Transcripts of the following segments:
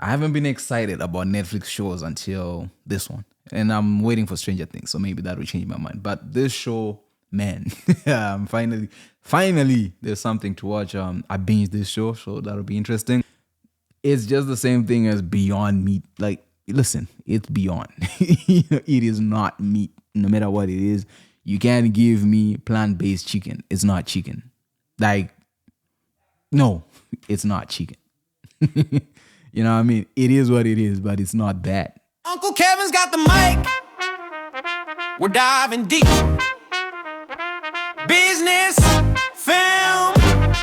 I haven't been excited about Netflix shows until this one. And I'm waiting for Stranger Things, so maybe that will change my mind. But this show, man, finally, there's something to watch. I binged this show, so that'll be interesting. It's just the same thing as Beyond Meat. Like, listen, it's Beyond. It is not meat, no matter what it is. You can't give me plant-based chicken. It's not chicken. Like, no, it's not chicken. You know what I mean? It is what it is, but it's not that. Uncle Kevin's got the mic. We're diving deep. Business, film,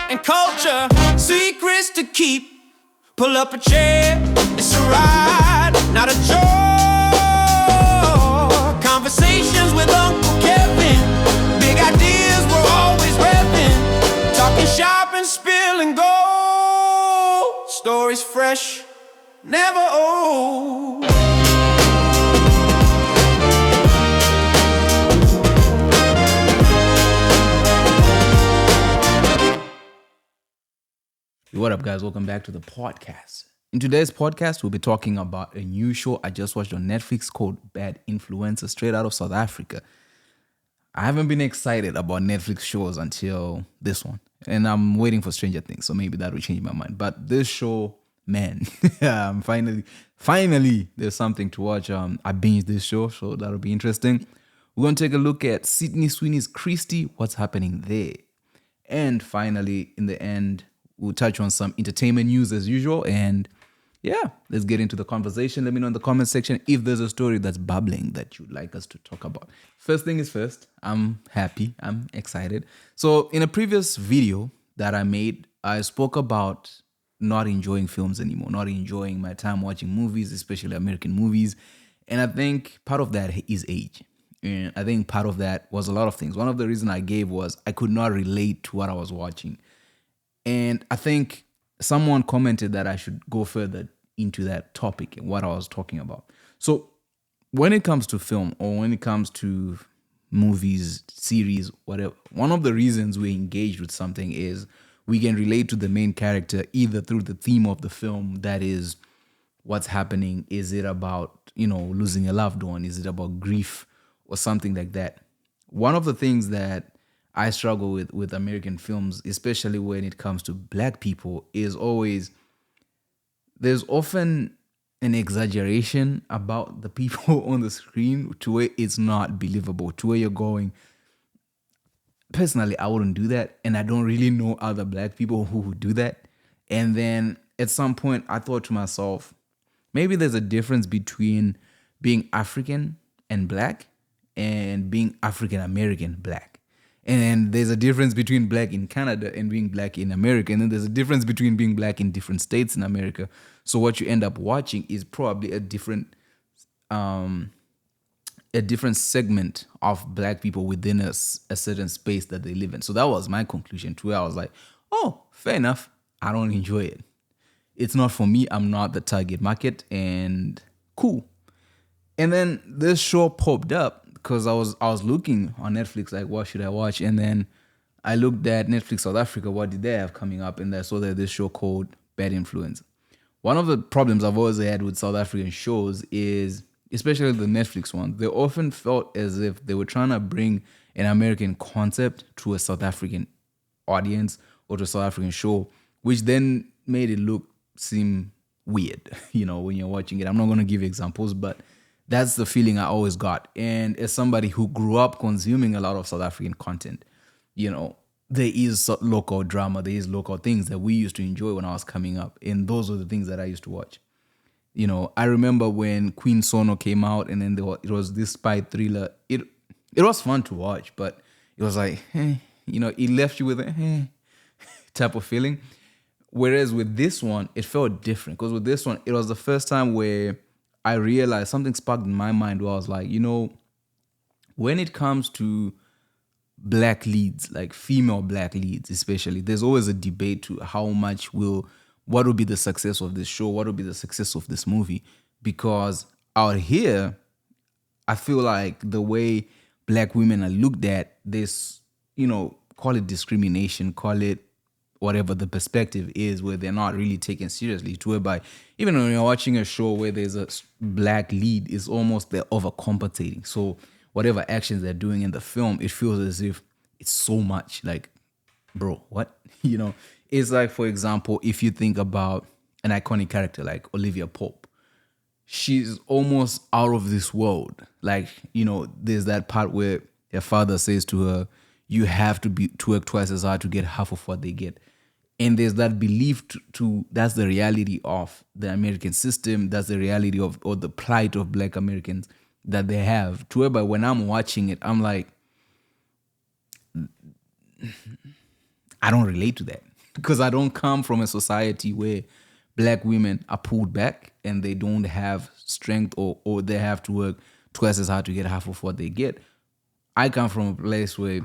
and culture. Secrets to keep. Pull up a chair. It's a ride, not a chore. Conversations with Uncle Kevin. Big ideas we're always revving. Talking shop and spilling gold. Stories fresh, never old. What up, guys? Welcome back to the podcast. In today's podcast, we'll be talking about a new show I just watched on Netflix called Bad Influencer, straight out of South Africa. I haven't been excited about Netflix shows until this one. And I'm waiting for Stranger Things, so maybe that will change my mind. But this show, man, finally, there's something to watch. I binged this show, so that'll be interesting. We're going to take a look at Sydney Sweeney's Christy, what's happening there. And finally, in the end, we'll touch on some entertainment news as usual. And yeah, let's get into the conversation. Let me know in the comment section if there's a story that's bubbling that you'd like us to talk about. First thing is first, I'm happy. I'm excited. So in a previous video that I made, I spoke about not enjoying films anymore, not enjoying my time watching movies, especially American movies. And I think part of that is age. And I think part of that was a lot of things. One of the reasons I gave was I could not relate to what I was watching. And I think someone commented that I should go further into that topic and what I was talking about. So when it comes to film or when it comes to movies, series, whatever, one of the reasons we engage with something is we can relate to the main character either through the theme of the film, that is what's happening. Is it about, losing a loved one? Is it about grief or something like that? One of the things that I struggle with American films, especially when it comes to black people, is always there's often an exaggeration about the people on the screen to where it's not believable, to where you're going, personally, I wouldn't do that. And I don't really know other black people who would do that. And then at some point, I thought to myself, maybe there's a difference between being African and black and being African American black. And then there's a difference between black in Canada and being black in America. And then there's a difference between being black in different states in America. So what you end up watching is probably a different segment of black people within a certain space that they live in. So that was my conclusion to where I was like, oh, fair enough. I don't enjoy it. It's not for me. I'm not the target market, and cool. And then this show popped up because I was looking on Netflix, like, what should I watch? And then I looked at Netflix South Africa, what did they have coming up? And I saw that this show called Bad Influence. One of the problems I've always had with South African shows is, especially the Netflix one, they often felt as if they were trying to bring an American concept to a South African audience or to a South African show, which then made it seem weird, when you're watching it. I'm not going to give examples, but that's the feeling I always got. And as somebody who grew up consuming a lot of South African content, there is local drama, there is local things that we used to enjoy when I was coming up. And those were the things that I used to watch. I remember when Queen Sono came out, and then it was this spy thriller. It was fun to watch, but it was like, it left you with a type of feeling. Whereas with this one, it felt different. Because with this one, it was the first time where I realized something sparked in my mind where I was like, when it comes to black leads, like female black leads especially, there's always a debate to what will be the success of this show, what will be the success of this movie. Because out here, I feel like the way black women are looked at, this, call it discrimination, call it whatever the perspective is, where they're not really taken seriously, to whereby even when you're watching a show where there's a black lead, it's almost they're overcompensating. So whatever actions they're doing in the film, it feels as if it's so much like, bro, what? It's like, for example, if you think about an iconic character like Olivia Pope, she's almost out of this world. Like, there's that part where her father says to her, you have to work twice as hard to get half of what they get. And there's that belief to that's the reality of the American system. That's the reality of, or the plight of Black Americans that they have. To whereby when I'm watching it, I'm like, I don't relate to that, because I don't come from a society where Black women are pulled back and they don't have strength, or they have to work twice as hard to get half of what they get. I come from a place where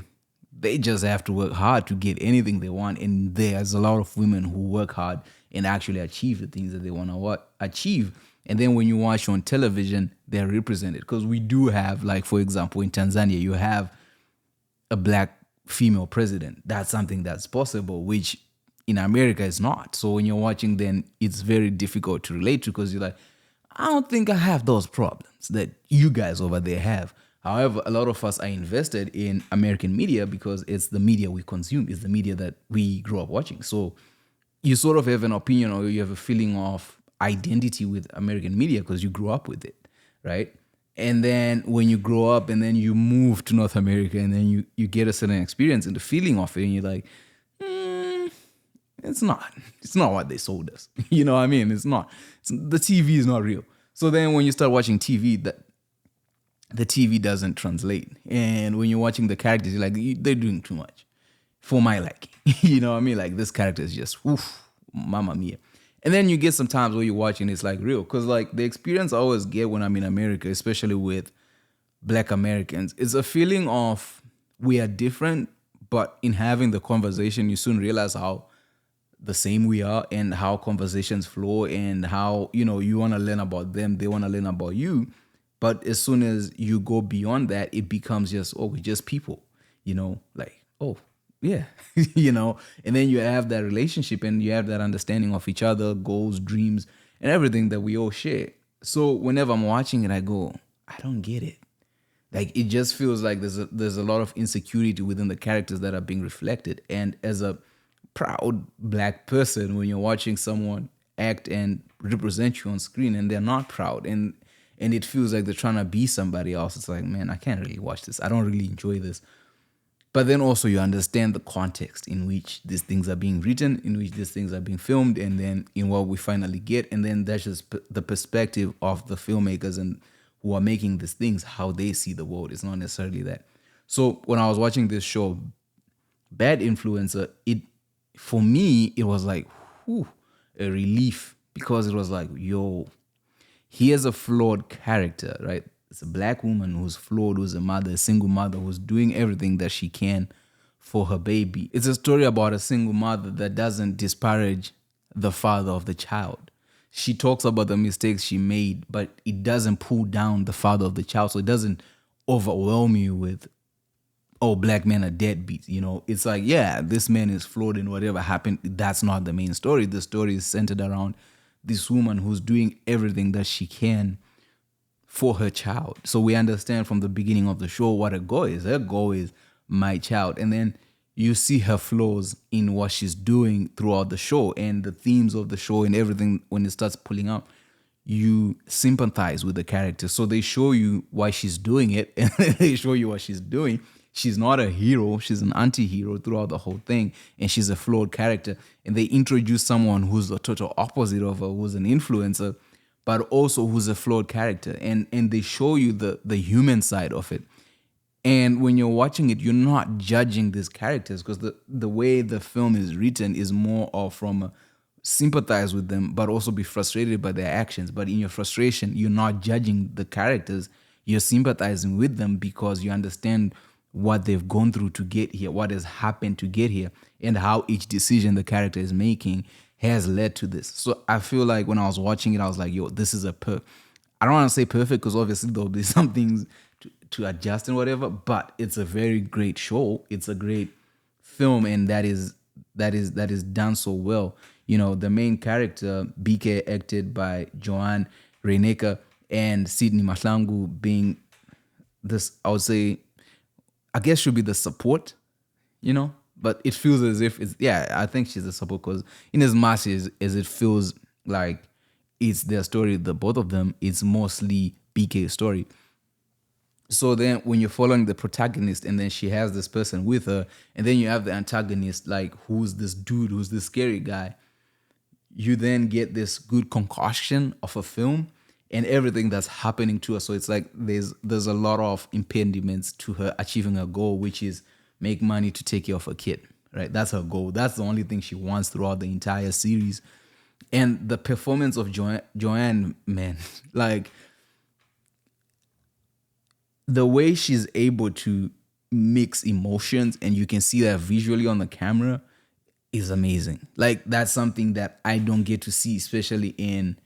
they just have to work hard to get anything they want. And there's a lot of women who work hard and actually achieve the things that they want to achieve. And then when you watch on television, they're represented. Because we do have, like, for example, in Tanzania, you have a Black female president. That's something that's possible, which in America is not. So when you're watching, then it's very difficult to relate to, because you're like, I don't think I have those problems that you guys over there have. However, a lot of us are invested in American media because it's the media we consume. It's the media that we grew up watching. So you sort of have an opinion, or you have a feeling of identity with American media because you grew up with it, right? And then when you grow up and then you move to North America, and then you get a certain experience and the feeling of it, and you're like, it's not what they sold us. You know what I mean? It's not. The TV is not real. So then when you start watching TV, the TV doesn't translate. And when you're watching the characters, you're like, they're doing too much for my liking. You know what I mean? Like, this character is just, oof, mamma mia. And then you get some times where you're watching, it's like real. Because like the experience I always get when I'm in America, especially with Black Americans, it's a feeling of we are different, but in having the conversation, you soon realize how the same we are, and how conversations flow, and how, you want to learn about them, they want to learn about you. But as soon as you go beyond that, it becomes just, we're just people, like, oh, yeah, and then you have that relationship and you have that understanding of each other, goals, dreams, and everything that we all share. So whenever I'm watching it, I go, I don't get it. Like, it just feels like there's a lot of insecurity within the characters that are being reflected. And as a proud Black person, when you're watching someone act and represent you on screen and they're not proud, and it feels like they're trying to be somebody else, it's like, man, I can't really watch this. I don't really enjoy this. But then also you understand the context in which these things are being written, in which these things are being filmed, and then in what we finally get. And then that's just the perspective of the filmmakers and who are making these things, how they see the world. It's not necessarily that. So when I was watching this show, Bad Influencer, for me, it was like, a relief, because it was like, yo, here's a flawed character, right? It's a Black woman who's flawed, who's a mother, a single mother, who's doing everything that she can for her baby. It's a story about a single mother that doesn't disparage the father of the child. She talks about the mistakes she made, but it doesn't pull down the father of the child. So it doesn't overwhelm you with, oh, Black men are deadbeats. It's like, yeah, this man is flawed and whatever happened, that's not the main story. The story is centered around this woman who's doing everything that she can for her child. So we understand from the beginning of the show what her goal is. Her goal is my child. And then you see her flaws in what she's doing throughout the show, and the themes of the show and everything. When it starts pulling up, you sympathize with the character. So they show you why she's doing it, and they show you what she's doing. She's not a hero. She's an anti-hero throughout the whole thing. And she's a flawed character. And they introduce someone who's the total opposite of her, who's an influencer, but also who's a flawed character. And they show you the human side of it. And when you're watching it, you're not judging these characters, because the way the film is written is more of from sympathize with them, but also be frustrated by their actions. But in your frustration, you're not judging the characters. You're sympathizing with them because you understand what they've gone through to get here, what has happened to get here, and how each decision the character is making has led to this. So I feel like when I was watching it, I was like, yo, this is I don't want to say perfect, because obviously there'll be some things to adjust and whatever, but it's a very great show. It's a great film, and that is that is done so well. The main character, BK, acted by Jo-anne Reyneke, and Sydney Mahlangu being this, I would say, I guess should be the support, but it feels as if it's, yeah, I think she's the support, because in as much as it feels like it's their story, the both of them, it's mostly BK's story. So then when you're following the protagonist, and then she has this person with her, and then you have the antagonist, like, who's this dude, who's this scary guy, you then get this good concoction of a film and everything that's happening to her. So it's like there's a lot of impediments to her achieving her goal, which is make money to take care of her kid, right? That's her goal. That's the only thing she wants throughout the entire series. And the performance of Jo-anne, man, like, the way she's able to mix emotions, and you can see that visually on the camera, is amazing. Like, that's something that I don't get to see, especially in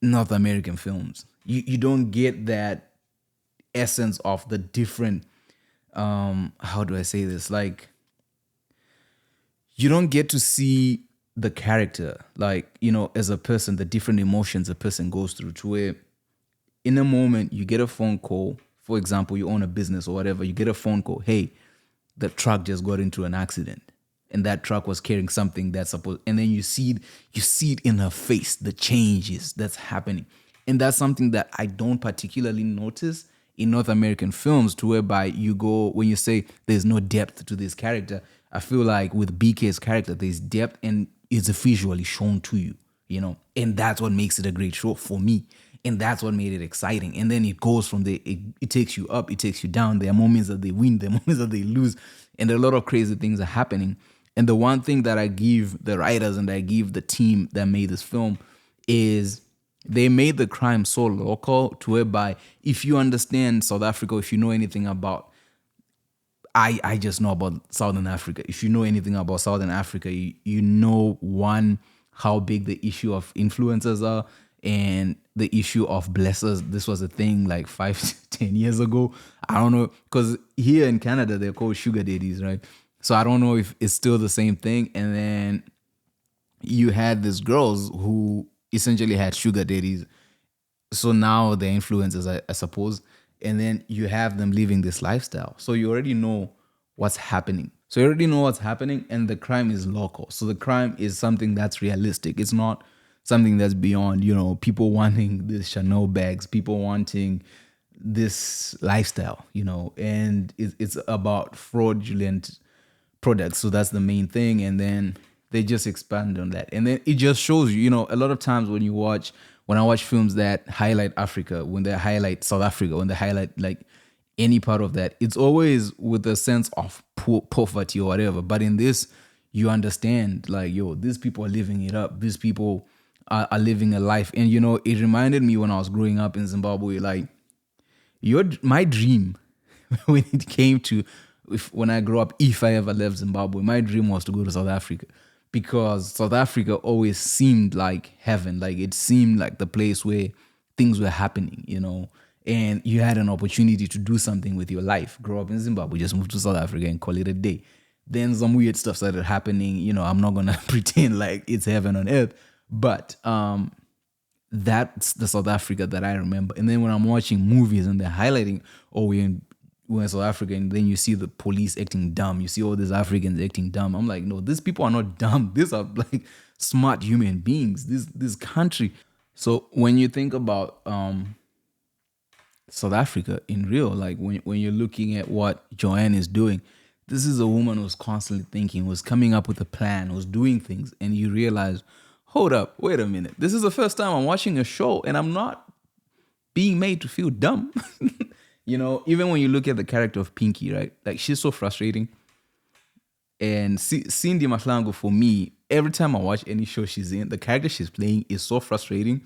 North American films. You don't get that essence of the different, how do I say this? Like, you don't get to see the character, like, as a person, the different emotions a person goes through, to where in a moment you get a phone call. For example, you own a business or whatever, you get a phone call, hey, the truck just got into an accident, and that truck was carrying something that's supposed, and then you see it in her face, the changes that's happening. And that's something that I don't particularly notice in North American films, to whereby you go, when you say there's no depth to this character, I feel like with BK's character, there's depth, and it's visually shown to you, and that's what makes it a great show for me. And that's what made it exciting. And then it goes from there, it takes you up, it takes you down. There are moments that they win, there are moments that they lose, and a lot of crazy things are happening. And the one thing that I give the writers and I give the team that made this film is they made the crime so local, to whereby if you understand South Africa, if you know anything about, I just know about Southern Africa. If you know anything about Southern Africa, you know, one, how big the issue of influencers are, and the issue of blessers. This was a thing like 5-10 years ago. I don't know, because here in Canada, they're called sugar daddies, right? So I don't know if it's still the same thing. And then you had these girls who essentially had sugar daddies. So now they're influencers, I suppose. And then you have them living this lifestyle. So you already know what's happening. And the crime is local. So the crime is something that's realistic. It's not something that's beyond, people wanting this Chanel bags, people wanting this lifestyle, and it's about fraudulent products. So that's the main thing. And then they just expand on that. And then it just shows you, a lot of times when I watch films that highlight Africa, when they highlight South Africa, when they highlight like any part of that, it's always with a sense of poverty or whatever. But in this, you understand, like, these people are living it up. These people are living a life. And, it reminded me when I was growing up in Zimbabwe, like, my dream when it came to, when I grew up, if I ever left Zimbabwe, my dream was to go to South Africa, because South Africa always seemed like heaven. Like, it seemed like the place where things were happening, and you had an opportunity to do something with your life. Grow up in Zimbabwe, just move to South Africa and call it a day. Then some weird stuff started happening. I'm not going to pretend like it's heaven on earth, but that's the South Africa that I remember. And then when I'm watching movies and they're highlighting, we're in South Africa, and then you see the police acting dumb. You see all these Africans acting dumb. I'm like, no, these people are not dumb. These are like smart human beings. This country. So when you think about South Africa in real, like when you're looking at what Jo-anne is doing, this is a woman who's constantly thinking, who's coming up with a plan, who's doing things, and you realize, hold up, wait a minute. This is the first time I'm watching a show and I'm not being made to feel dumb. Even when you look at the character of Pinky, right? Like, she's so frustrating. And Cindy Mahlangu, for me, every time I watch any show she's in, the character she's playing is so frustrating.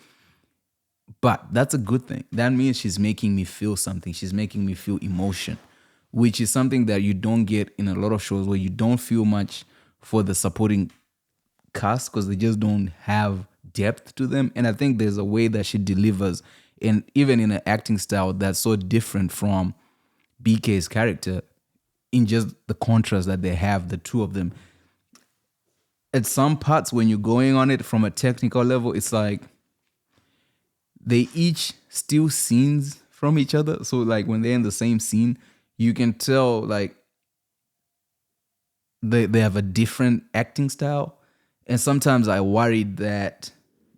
But that's a good thing. That means she's making me feel something. She's making me feel emotion, which is something that you don't get in a lot of shows, where you don't feel much for the supporting cast because they just don't have depth to them. And I think there's a way that she delivers, and even in an acting style that's so different from BK's character, in just the contrast that they have, the two of them. at some parts when you're going on it from a technical level, it's like they each steal scenes from each other. So like when they're in the same scene, you can tell like they have a different acting style. And sometimes I worried that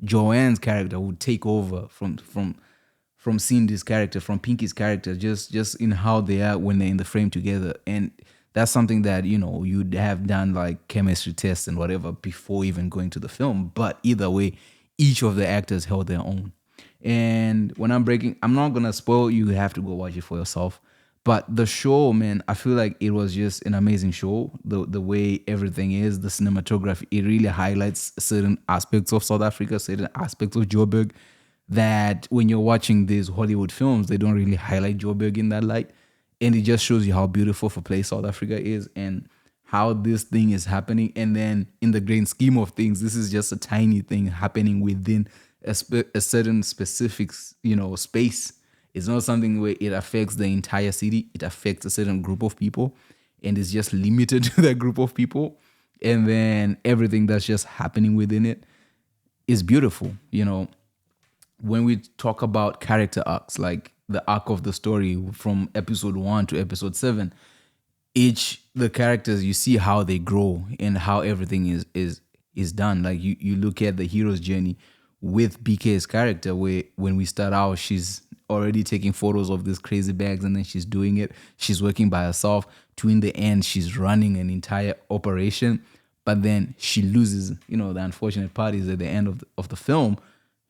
Jo-anne's character would take over from Cindy's character, from Pinky's character, just in how they are when they're in the frame together. And that's something that, you know, you'd have done like chemistry tests and whatever before even going to the film. But either way, each of the actors held their own. And when I'm not gonna spoil, you have to go watch it for yourself. But the show, man, I feel like it was just an amazing show. The way everything is, the cinematography, it really highlights certain aspects of South Africa, certain aspects of Joburg that when you're watching these Hollywood films, they don't really highlight Joburg in that light. And it just shows you how beautiful of a place South Africa is and how this thing is happening. And then in the grand scheme of things, this is just a tiny thing happening within a certain specific, you know, space. It's not something where it affects the entire city. It affects a certain group of people and it's just limited to that group of people. And then everything that's just happening within it is beautiful. You know, when we talk about character arcs, like the arc of the story from episode 1 to episode 7, the characters, you see how they grow and how everything is done. Like you look at the hero's journey with BK's character, where when we start out, she's already taking photos of these crazy bags and then she's doing it. She's working by herself to in the end, she's running an entire operation, but then she loses, you know, the unfortunate part is at the end of the film,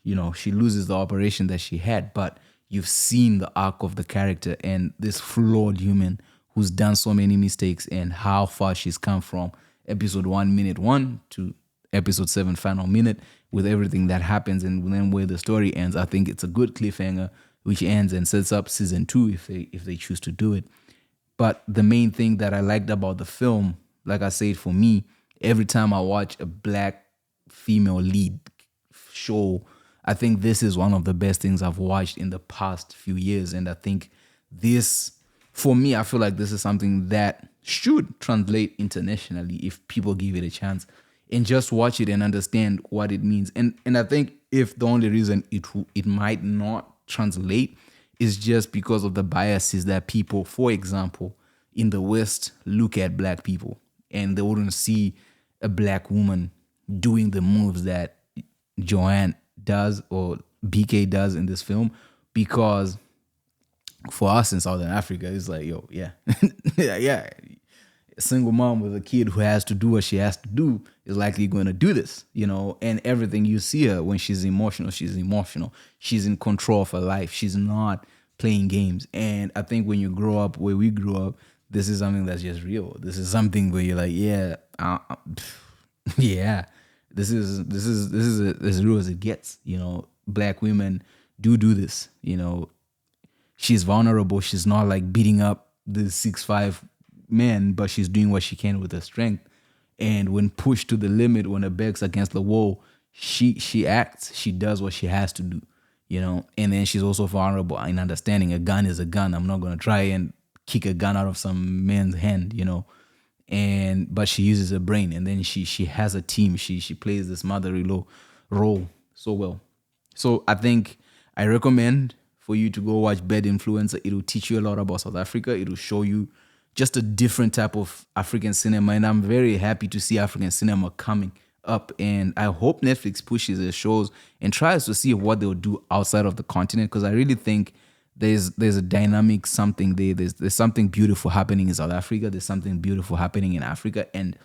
you know, she loses the operation that she had, but you've seen the arc of the character and this flawed human who's done so many mistakes and how far she's come from episode 1, minute 1 to episode 7, final minute, with everything that happens and then where the story ends. I think it's a good cliffhanger which ends and sets up season 2 if they choose to do it. But the main thing that I liked about the film, like I said, for me, every time I watch a black female lead show, I think this is one of the best things I've watched in the past few years. And I think this, for me, I feel like this is something that should translate internationally if people give it a chance and just watch it and understand what it means. And I think if the only reason it might not translate is just because of the biases that people, for example, in the West look at black people and they wouldn't see a black woman doing the moves that Jo-anne does or BK does in this film, because for us in Southern Africa, it's like, yo, yeah, yeah. A single mom with a kid who has to do what she has to do is likely going to do this, you know, and everything you see her when she's emotional, she's emotional. She's in control of her life. She's not playing games. And I think when you grow up where we grew up, this is something that's just real. This is something where you're like, yeah, yeah, this is as real as it gets. You know, black women do this. You know, she's vulnerable. She's not like beating up the 6'5" man, but she's doing what she can with her strength. And when pushed to the limit, when her back's against the wall, she acts. She does what she has to do. You know, and then she's also vulnerable in understanding a gun is a gun. I'm not gonna try and kick a gun out of some man's hand, you know. But she uses her brain, and then she has a team. She plays this mother-in-law role so well. So I think I recommend for you to go watch Bad Influencer. It will teach you a lot about South Africa. It will show you just a different type of African cinema, and I'm very happy to see African cinema coming up. And I hope Netflix pushes their shows and tries to see what they'll do outside of the continent, because I really think there's a dynamic something there. There's something beautiful happening in South Africa. There's something beautiful happening in Africa, and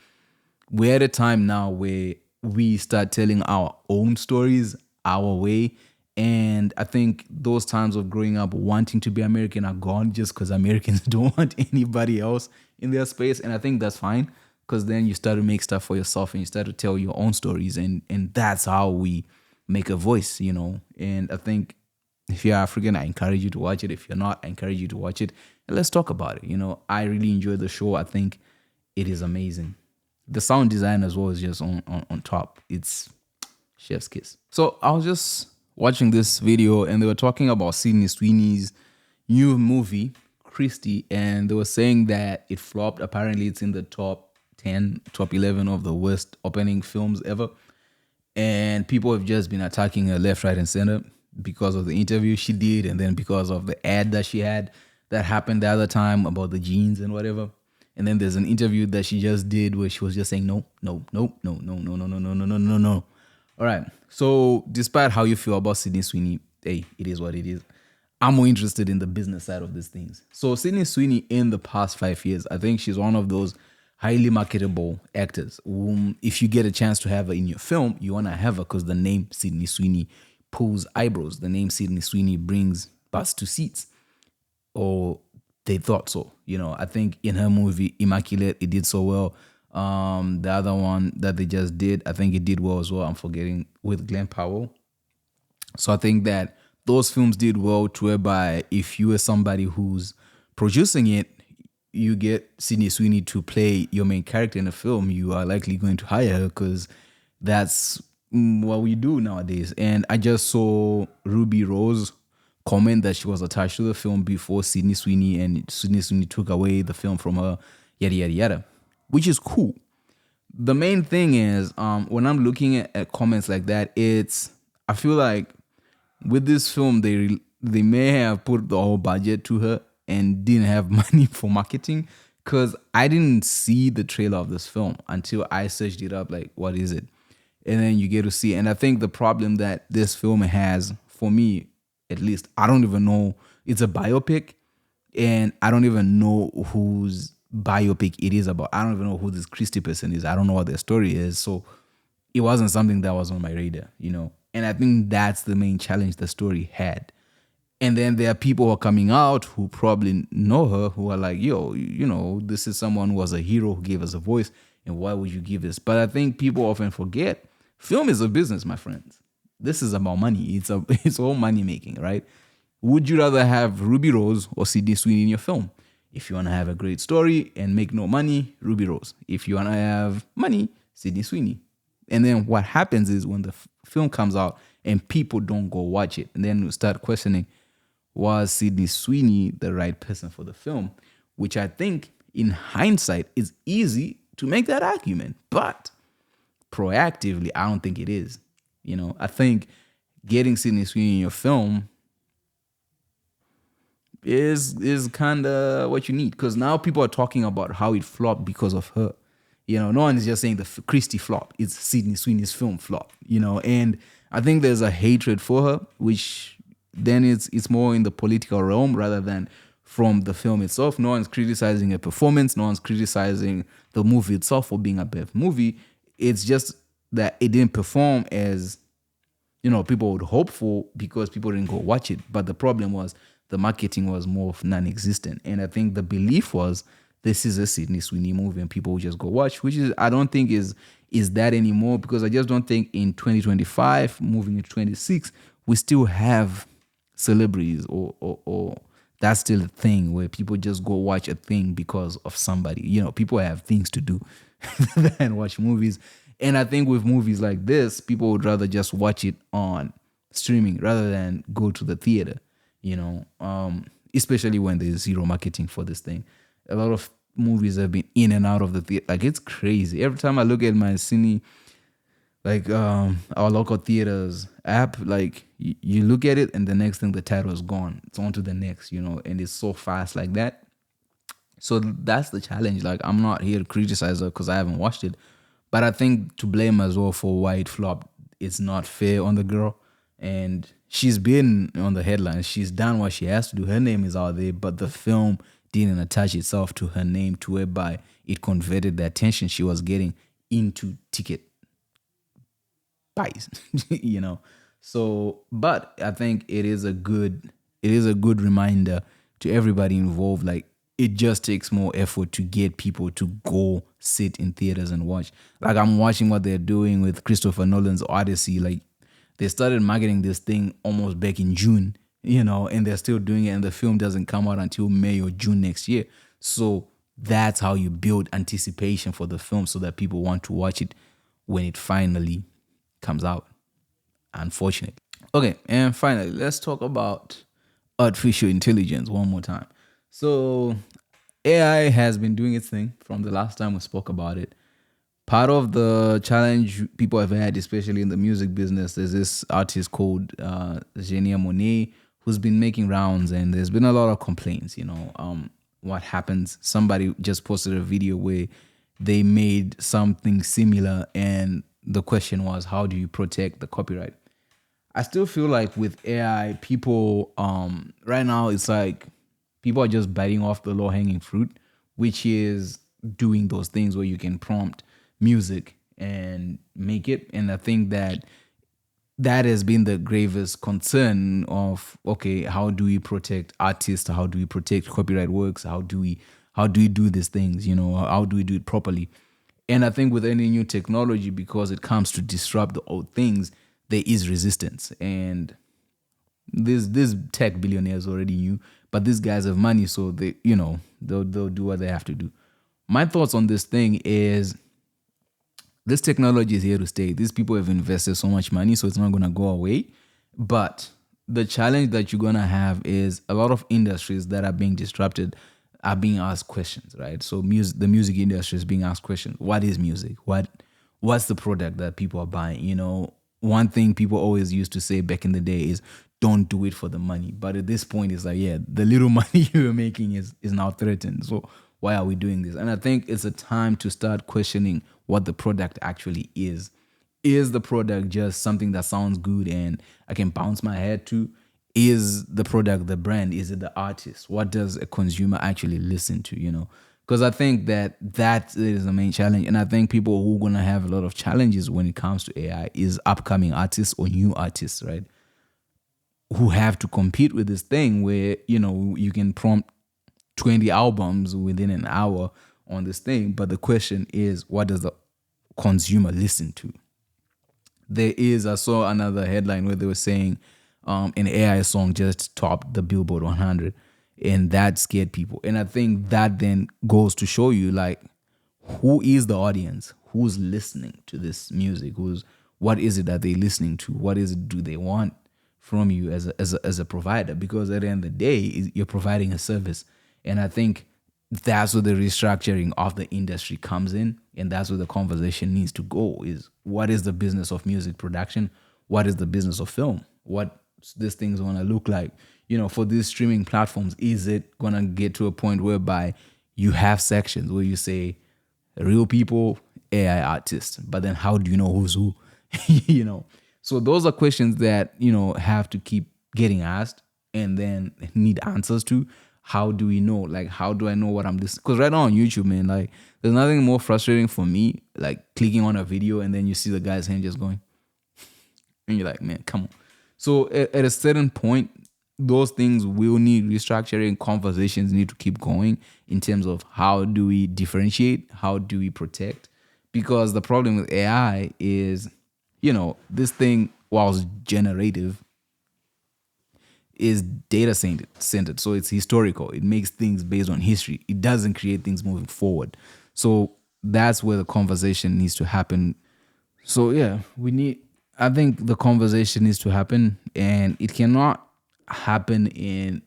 we're at a time now where we start telling our own stories our way. And I think those times of growing up wanting to be American are gone, just because Americans don't want anybody else in their space. And I think that's fine, because then you start to make stuff for yourself and you start to tell your own stories. And that's how we make a voice, you know. And I think if you're African, I encourage you to watch it. If you're not, I encourage you to watch it. And let's talk about it. You know, I really enjoy the show. I think it is amazing. The sound design as well is just on top. It's chef's kiss. So I was just watching this video and they were talking about Sydney Sweeney's new movie, Christy, and they were saying that it flopped. Apparently it's in the top 10, top 11 of the worst opening films ever. And people have just been attacking her left, right, and center because of the interview she did, and then because of the ad that she had that happened the other time about the jeans and whatever. And then there's an interview that she just did where she was just saying no, no, no, no, no, no, no, no, no, no, no, no, no. All right. So despite how you feel about Sydney Sweeney, hey, it is what it is. I'm more interested in the business side of these things. So Sydney Sweeney, in the past 5 years, I think she's one of those highly marketable actors. If you get a chance to have her in your film, you want to have her because the name Sydney Sweeney pulls eyebrows. The name Sydney Sweeney brings butts to seats. Or they thought so. I think in her movie, Immaculate, it did so well. The other one that they just did, I think it did well as well. I'm forgetting, with Glenn Powell. So I think that those films did well to whereby if you are somebody who's producing it, you get Sydney Sweeney to play your main character in a film, you are likely going to hire her because that's what we do nowadays. And I just saw Ruby Rose comment that she was attached to the film before Sydney Sweeney, and Sydney Sweeney took away the film from her, yada, yada, yada, which is cool. The main thing is, when I'm looking at comments like that, I feel like with this film, they may have put the whole budget to her and didn't have money for marketing, because I didn't see the trailer of this film until I searched it up, like, what is it? And then you get to see. And I think the problem that this film has, for me at least, I don't even know. It's a biopic, and I don't even know whose biopic it is about. I don't even know who this Christy person is. I don't know what their story is. So it wasn't something that was on my radar, And I think that's the main challenge the story had. And then there are people who are coming out who probably know her, who are like, yo, this is someone who was a hero who gave us a voice, and why would you give this? But I think people often forget, film is a business, my friends. This is about money. It's all money making, right? Would you rather have Ruby Rose or Sydney Sweeney in your film? If you want to have a great story and make no money, Ruby Rose. If you want to have money, Sydney Sweeney. And then what happens is when the film comes out and people don't go watch it, and then you start questioning, was Sydney Sweeney the right person for the film? Which I think in hindsight is easy to make that argument, but proactively, I don't think it is. I think getting Sydney Sweeney in your film is kind of what you need, because now people are talking about how it flopped because of her. No one is just saying the Christy flop. It's Sydney Sweeney's film flop. And I think there's a hatred for her, which then it's more in the political realm rather than from the film itself. No one's criticizing her performance. No one's criticizing the movie itself for being a bad movie. It's just that it didn't perform as people would hope for, because people didn't go watch it. But the problem was the marketing was more of non-existent. And I think the belief was this is a Sydney Sweeney movie and people will just go watch, which is, I don't think is that anymore, because I just don't think in 2025, moving into 26, we still have celebrities or that's still a thing where people just go watch a thing because of somebody. People have things to do than watch movies. And I think with movies like this, people would rather just watch it on streaming rather than go to the theater, especially when there's zero marketing for this thing. A lot of movies have been in and out of the theater. Like, it's crazy. Every time I look at my Cine, like our local theaters app, like you look at it and the next thing, the title is gone. It's on to the next, and it's so fast like that. So that's the challenge. Like, I'm not here to criticize her because I haven't watched it, but I think to blame as well for why it flopped, it's not fair on the girl. And she's been on the headlines. She's done what she has to do. Her name is out there, but the film didn't attach itself to her name to whereby it converted the attention she was getting into ticket buys, So, but I think it is a good reminder to everybody involved. Like, it just takes more effort to get people to go sit in theaters and watch. Like, I'm watching what they're doing with Christopher Nolan's Odyssey. Like, they started marketing this thing almost back in June, and they're still doing it, and the film doesn't come out until May or June next year. So that's how you build anticipation for the film so that people want to watch it when it finally comes out, unfortunately. Okay, and finally, let's talk about artificial intelligence one more time. So AI has been doing its thing from the last time we spoke about it. Part of the challenge people have had, especially in the music business, is this artist called Genia Monet, who's been making rounds, and there's been a lot of complaints. What happens? Somebody just posted a video where they made something similar, and the question was, how do you protect the copyright? I still feel like with AI, people right now it's like people are just biting off the low hanging fruit, which is doing those things where you can prompt music and make it. And I think that has been the gravest concern of, okay, how do we protect artists? How do we protect copyright works? How do we do these things? How do we do it properly? And I think with any new technology, because it comes to disrupt the old things, there is resistance. And this tech billionaires already knew, but these guys have money, so they'll do what they have to do. My thoughts on this thing is, this technology is here to stay. These people have invested so much money, so it's not going to go away. But the challenge that you're going to have is a lot of industries that are being disrupted are being asked questions, right? So the music industry is being asked questions. What is music? What's the product that people are buying? One thing people always used to say back in the day is, don't do it for the money. But at this point, it's like, yeah, the little money you're making is now threatened. So why are we doing this? And I think it's a time to start questioning what the product actually is. Is the product just something that sounds good and I can bounce my head to? Is the product the brand? Is it the artist? What does a consumer actually listen to, Because I think that is the main challenge. And I think people who are going to have a lot of challenges when it comes to AI is upcoming artists or new artists, right? Who have to compete with this thing where, you can prompt 20 albums within an hour on this thing. But the question is, what does the consumer listen to? I saw another headline where they were saying an AI song just topped the Billboard 100, and that scared people. And I think that then goes to show you, like, who is the audience? Who's listening to this music? What is it that they're listening to? What is it do they want from you as a provider? Because at the end of the day, you're providing a service. And I think that's where the restructuring of the industry comes in. And that's where the conversation needs to go, is what is the business of music production? What is the business of film? What this thing's going to look like? For these streaming platforms, is it going to get to a point whereby you have sections where you say real people, AI artists, but then how do you know who's who? So those are questions that, have to keep getting asked and then need answers to. How do we know? Like, how do I know what I'm listening? Because right now on YouTube, man, like, there's nothing more frustrating for me, like clicking on a video and then you see the guy's hand just going. And you're like, man, come on. So at a certain point, those things will need restructuring. Conversations need to keep going in terms of how do we differentiate? How do we protect? Because the problem with AI is, this thing, whilst generative, is data centered. So it's historical. It makes things based on history. It doesn't create things moving forward. So that's where the conversation needs to happen. So yeah, I think the conversation needs to happen, and it cannot happen in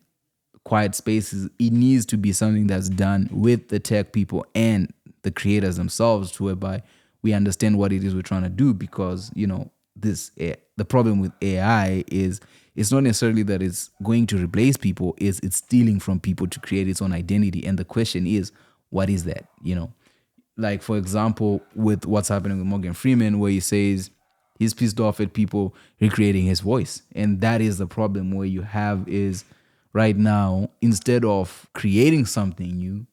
quiet spaces. It needs to be something that's done with the tech people and the creators themselves, to whereby we understand what it is we're trying to do. Because, the problem with AI is, it's not necessarily that it's going to replace people, it's stealing from people to create its own identity. And the question is, what is that? Like, for example, with what's happening with Morgan Freeman, where he says he's pissed off at people recreating his voice. And that is the problem where you have is, right now, instead of creating something new,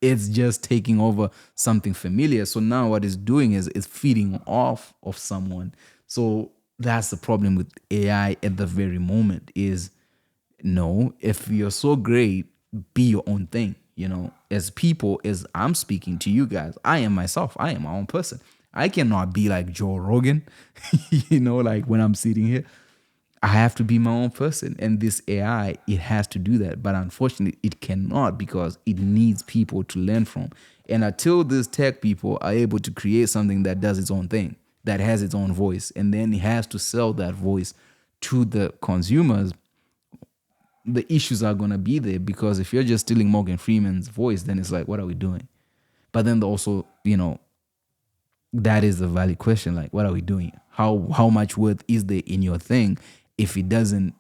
it's just taking over something familiar. So now what it's doing is it's feeding off of someone. So that's the problem with AI at the very moment is, no, if you're so great, be your own thing. As people, as I'm speaking to you guys, I am myself. I am my own person. I cannot be like Joe Rogan, like when I'm sitting here. I have to be my own person. And this AI, it has to do that. But unfortunately, it cannot, because it needs people to learn from. And until these tech people are able to create something that does its own thing, that has its own voice, and then it has to sell that voice to the consumers, the issues are gonna be there, because if you're just stealing Morgan Freeman's voice, then it's like, what are we doing? But then also, that is a valid question. Like, what are we doing? How much worth is there in your thing if it doesn't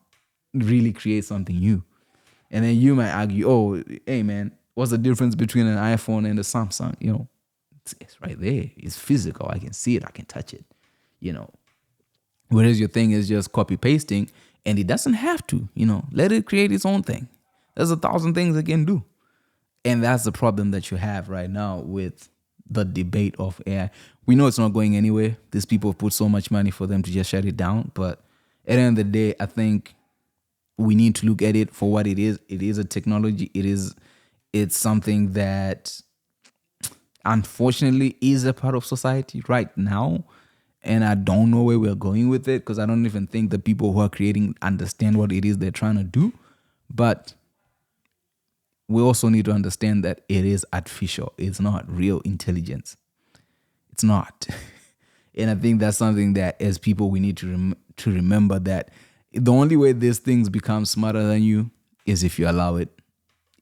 really create something new? And then you might argue, oh, hey man, what's the difference between an iPhone and a Samsung? It's right there. It's physical. I can see it. I can touch it. Whereas your thing is just copy pasting, and it doesn't have to. Let it create its own thing. There's 1,000 things it can do, and that's the problem that you have right now with the debate of AI. We know it's not going anywhere. These people have put so much money for them to just shut it down. But at the end of the day, I think we need to look at it for what it is. It is a technology. It's something that unfortunately is a part of society right now. And I don't know where we're going with it, because I don't even think the people who are creating understand what it is they're trying to do. But we also need to understand that it is artificial. It's not real intelligence. It's not. And I think that's something that as people we need to remember, that the only way these things become smarter than you is if you allow it.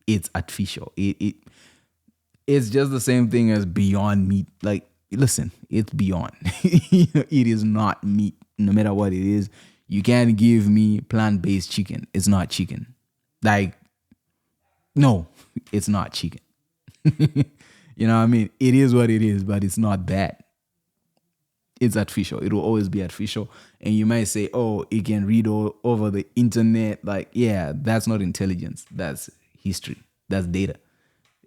It's artificial. It's just the same thing as Beyond Meat. Like, listen, it's beyond. It is not meat, no matter what it is. You can't give me plant-based chicken. It's not chicken. Like, no, it's not chicken. You know what I mean? It is what it is, but it's not that. It's artificial. It will always be artificial. And you might say, oh, it can read all over the internet. Like, yeah, that's not intelligence. That's history. That's data.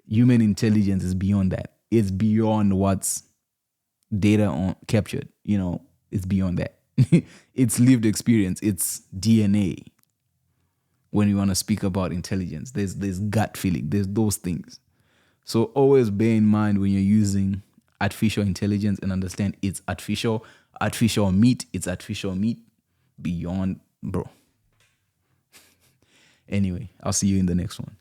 Human intelligence is beyond that. It's beyond what's data captured. It's beyond that. It's lived experience. It's DNA. When you want to speak about intelligence, there's gut feeling. There's those things. So always bear in mind when you're using artificial intelligence, and understand it's artificial. Artificial meat, it's artificial meat beyond, bro. Anyway, I'll see you in the next one.